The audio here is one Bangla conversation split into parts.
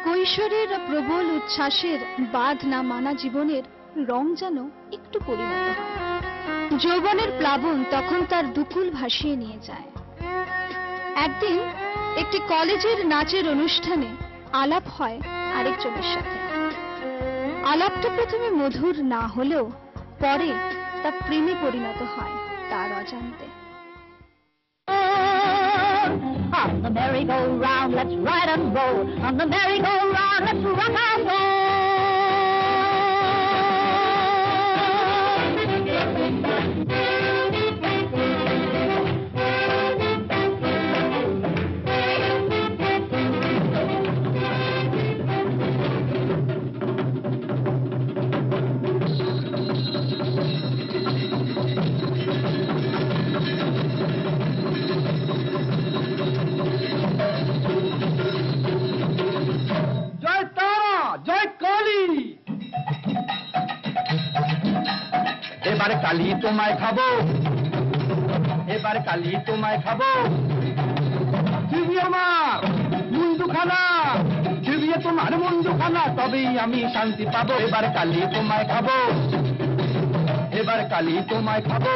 কৈশোরের প্রবল উচ্ছ্বাসের বাঁধ না মানা জীবনের রং যেন একটু পরিণত হয়। যৌবনের প্লাবন তখন তার দুকুল ভাসিয়ে নিয়ে যায়। একদিন একটি কলেজের নাচের অনুষ্ঠানে আলাপ হয় আরেকজনের সাথে। আলাপটা প্রথমে মধুর না হলেও পরে তা প্রেমে পরিণত হয় তার অজান্তে। On the merry-go-round, let's ride and roll. On the merry-go-round, let's rock and roll. এবারে কালি তোমায় খাবো, এবারে কালি তোমায় খাবো। চিবিয়ে আমার মুন্ডুখানা, চিবিয়ে তোমার মুন্ডুখানা, তবেই আমি শান্তি পাবো। এবারে কালি তোমায় খাবো, এবারে কালি তোমায় খাবো।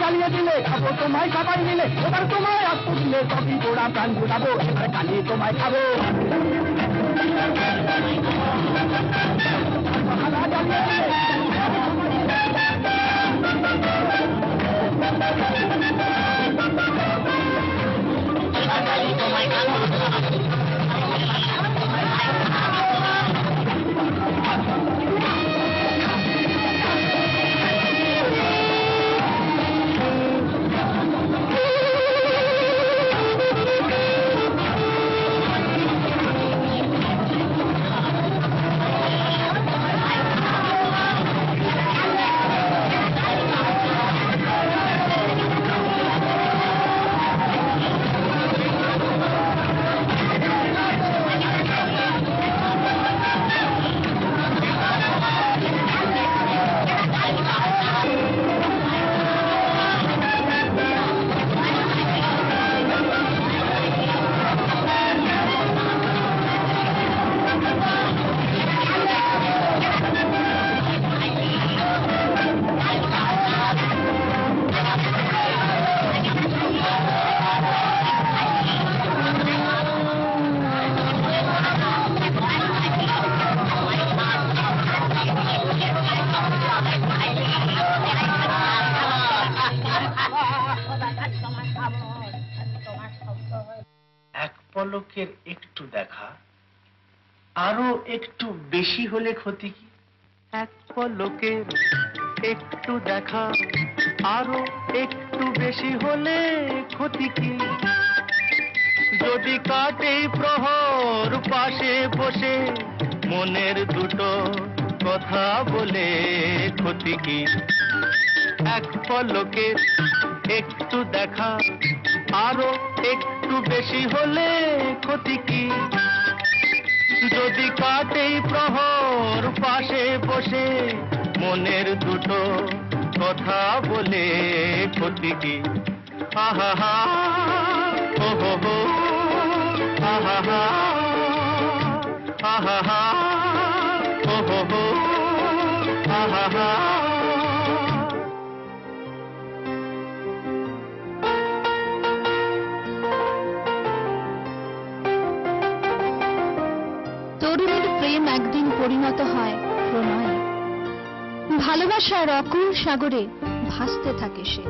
জ্বালিয়ে দিলে খাবো তোমায় সবাই মিলে, এবার তোমায় আস্ত দিলে সবই গোড়া প্রাণ জোড়াবো। এবার কালি তোমায় খাবো, পলকের একটু দেখা আরো একটু বেশি হলে ক্ষতি কি? এক পলকের একটু দেখা আরো একটু বেশি হলে ক্ষতি কি? যদি কাটে প্রহর পাশে বসে মনের দুটো কথা বলে ক্ষতি কি? এক পলকের একটু দেখা আরো একটু বেশি হলে ক্ষতি কি? যদি কাটে প্রহর পাশে বসে মনের দুটো কথা বলে ক্ষতি কি? আহা হা ও হো হো আহা হা আহা হা ও হো হো আহা হা। তরুণীর প্রেম একদিন পরিণত হয় প্রণয়ে। ভালোবাসার অকুল সাগরে ভাসতে থাকে সে।